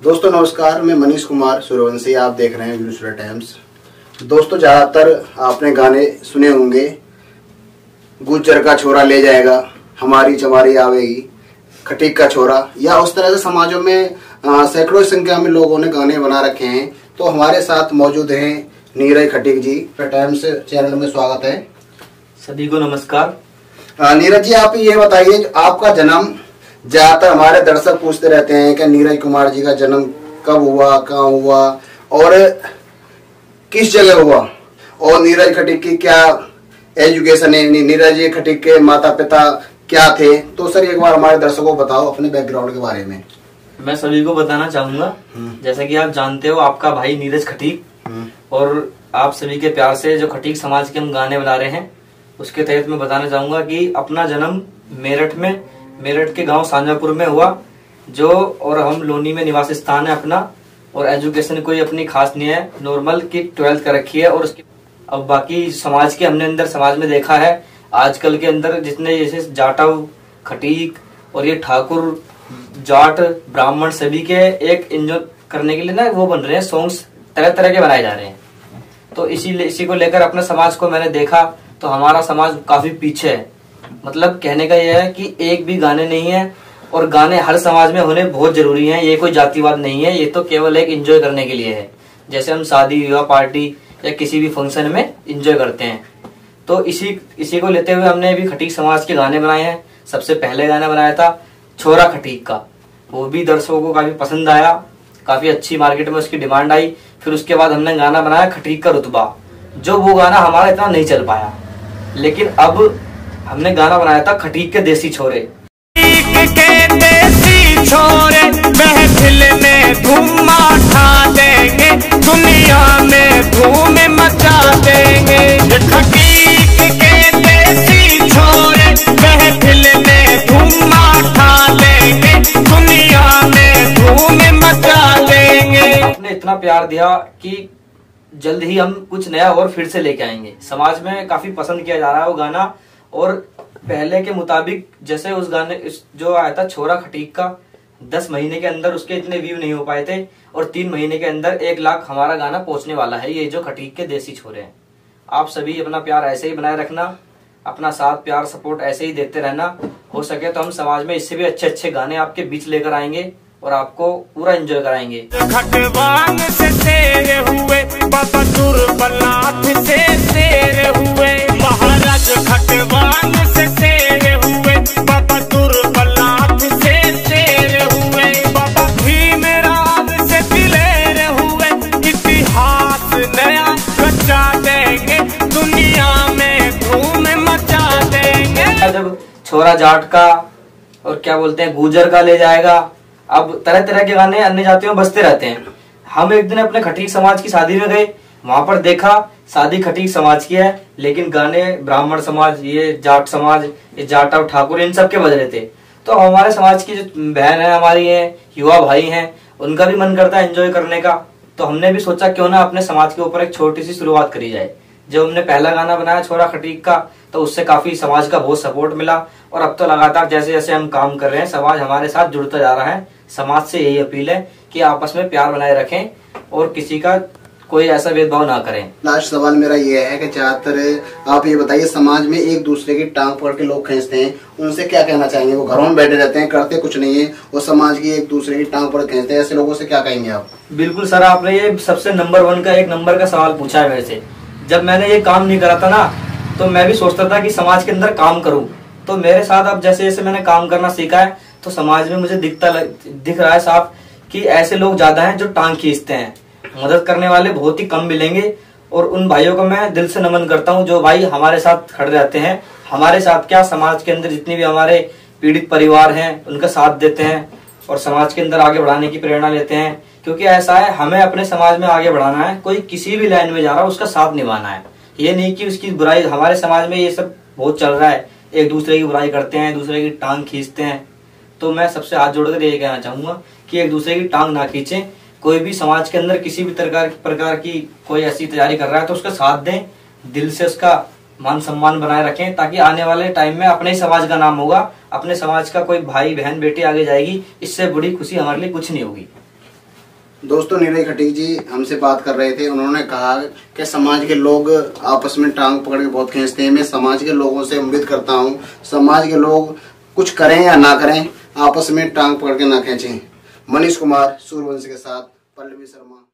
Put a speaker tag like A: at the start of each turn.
A: दोस्तों नमस्कार, मैं मनीष कुमार सूर्यवंशी। आप देख रहे हैं ब्लू टाइम्स। दोस्तों ज़्यादातर आपने गाने सुने होंगे, गुज्जर का छोरा ले जाएगा, हमारी चमारी आवेगी, खटीक का छोरा, या उस तरह से समाजों में सैकड़ों संख्या में लोगों ने गाने बना रखे हैं। तो हमारे साथ मौजूद हैं नीरज खटीक जी। टाइम्स चैनल में स्वागत है।
B: सभी को नमस्कार।
A: नीरज जी, आप ये बताइए, आपका जन्म, ज्यादातर हमारे दर्शक पूछते रहते हैं कि नीरज कुमार जी का जन्म कब हुआ, कहाँ हुआ और किस जगह हुआ, और नीरज खटीक की क्या एजुकेशन है, नीरज खटीक के माता पिता क्या थे। तो सर एक बार हमारे दर्शकों को बताओ अपने बैकग्राउंड के बारे में।
B: मैं सभी को बताना चाहूंगा, जैसा कि आप जानते हो, आपका भाई नीरज खटीक और आप सभी के प्यार से जो खटीक समाज के हम गाने बना रहे हैं, उसके तहत मैं बताना चाहूंगा कि अपना जन्म मेरठ के गांव सांजापुर में हुआ, जो और हम लोनी में निवास स्थान है अपना, और एजुकेशन कोई अपनी खास नहीं है, नॉर्मल की 12th कर रखी है। और उसके अब बाकी समाज के हमने अंदर समाज में देखा है आजकल के अंदर जितने जैसे जाटव, खटीक और ये ठाकुर, जाट, ब्राह्मण सभी के एक एंजॉय करने के लिए ना वो बन रहे हैं, सॉन्ग्स तरह तरह के बनाए जा रहे हैं। तो इसी को लेकर अपने समाज को मैंने देखा तो हमारा समाज काफी पीछे है। मतलब कहने का यह है कि एक भी गाने नहीं है, और गाने हर समाज में होने बहुत जरूरी हैं। ये कोई जातिवाद नहीं है, ये तो केवल एक एंजॉय करने के लिए है। जैसे हम शादी विवाह पार्टी या किसी भी फंक्शन में एंजॉय करते हैं, तो इसी को लेते हुए हमने भी खटीक समाज के गाने बनाए हैं। सबसे पहले गाना बनाया था छोरा खटीक का, वो भी दर्शकों को काफी पसंद आया, काफी अच्छी मार्केट में उसकी डिमांड आई। फिर उसके बाद हमने गाना बनाया खटीक का रुतबा, जो वो गाना हमारा इतना नहीं चल पाया, लेकिन अब हमने गाना बनाया था खटीक के देसी छोरे।
C: के देसी छोरे महफिल में धूम मचा देंगे, दुनिया में धूम मचा देंगे। खटीक के देसी छोरे महफिल में धूम मचा देंगे, दुनिया में धूम मचा देंगे।
B: आपने इतना प्यार दिया कि जल्द ही हम कुछ नया और फिर से लेके आएंगे। समाज में काफी पसंद किया जा रहा है वो गाना, और पहले के मुताबिक जैसे उस गाने जो आया था छोरा खटीक का, 10 महीने के अंदर उसके इतने व्यू नहीं हो पाए थे, और 3 महीने के अंदर 1 लाख हमारा गाना पहुंचने वाला है। ये जो खटीक के देसी छोरे हैं, आप सभी अपना प्यार ऐसे ही बनाए रखना, अपना साथ प्यार सपोर्ट ऐसे ही देते रहना। हो सके तो हम समाज में इससे भी अच्छे अच्छे गाने आपके बीच लेकर आएंगे और आपको पूरा एंजॉय कराएंगे।
C: खटवान से शेर हुए, बाबा दुर्बलाथ से शेर हुए, महाराज खटवान से शेर हुए, बाबा दुर्बलाथ से शेर हुए, बाबा भीमराव से दिलेर हुए, इतिहास नया रचा देंगे, दुनिया में धूम मचा देंगे।
B: जब छोरा जाट का और क्या बोलते हैं गुजर का ले जाएगा, अब तरह तरह के गाने अन्य जातियों में बजते रहते हैं। हम एक दिन अपने खटीक समाज की शादी में गए, वहां पर देखा शादी खटीक समाज की है, लेकिन गाने ब्राह्मण समाज, ये जाट समाज, ये जाटव, ठाकुर, इन सब के बज रहे थे। तो हमारे समाज की जो बहन है हमारी है, युवा भाई हैं, उनका भी मन करता है एंजॉय करने का। तो हमने भी सोचा क्यों ना अपने समाज के ऊपर एक छोटी सी शुरुआत करी जाए। जब हमने पहला गाना बनाया छोरा खटीक का, तो उससे काफी समाज का बहुत सपोर्ट मिला, और अब तो लगातार जैसे जैसे हम काम कर रहे हैं समाज हमारे साथ जुड़ता जा रहा है। समाज से यही अपील है कि आपस में प्यार बनाए रखें और किसी का कोई ऐसा भेदभाव ना करें।
A: लास्ट सवाल मेरा ये है कि ज्यादातर आप ये बताइए, समाज में एक दूसरे की टांग पकड़ के लोग खींचते हैं, उनसे क्या कहना चाहेंगे? वो घरों में बैठे रहते हैं, करते कुछ नहीं है, और समाज की एक दूसरे की टांग पकड़ खींचते हैं, ऐसे लोगों से क्या कहेंगे आप?
B: बिल्कुल सर, आपने ये सबसे नंबर 1 का एक नंबर का सवाल पूछा है मेरे से। जब मैंने ये काम नहीं करा था ना, तो मैं भी सोचता था कि समाज के अंदर काम करूं। तो मेरे साथ अब जैसे जैसे मैंने काम करना सीखा है, तो समाज में मुझे दिख रहा है साफ कि ऐसे लोग ज्यादा हैं जो टांग खींचते हैं। मदद करने वाले बहुत ही कम मिलेंगे, और उन भाइयों को मैं दिल से नमन करता हूं जो भाई हमारे साथ खड़े रहते हैं। हमारे साथ क्या, समाज के अंदर जितने भी हमारे पीड़ित परिवार हैं उनका साथ देते हैं, और समाज के अंदर आगे बढ़ाने की प्रेरणा लेते हैं। क्योंकि ऐसा है, हमें अपने समाज में आगे बढ़ाना है। कोई किसी भी लाइन में जा रहा है उसका साथ निभाना है, ये नहीं कि उसकी बुराई। हमारे समाज में ये सब बहुत चल रहा है, एक दूसरे की बुराई करते हैं, दूसरे की टांग खींचते हैं। तो मैं सबसे हाथ जोड़कर ये कहना चाहूंगा कि एक दूसरे की टांग ना खींचें। कोई भी समाज के अंदर किसी भी प्रकार की कोई ऐसी तैयारी कर रहा है तो उसका साथ दें, दिल से उसका मान सम्मान बनाए रखें, ताकि आने वाले टाइम में अपने ही समाज का नाम होगा, अपने समाज का कोई भाई बहन बेटी आगे जाएगी। इससे बड़ी खुशी हमारे लिए कुछ नहीं होगी।
A: दोस्तों नीरज खटीक जी हमसे बात कर रहे थे। उन्होंने कहा कि समाज के लोग आपस में टांग पकड़ के बहुत खींचते हैं। मैं समाज के लोगों से उम्मीद करता हूँ समाज के लोग कुछ करें या ना करें, आपस में टांग पकड़ के ना खींचें। मनीष कुमार सूर्यवंशी के साथ पल्लवी शर्मा।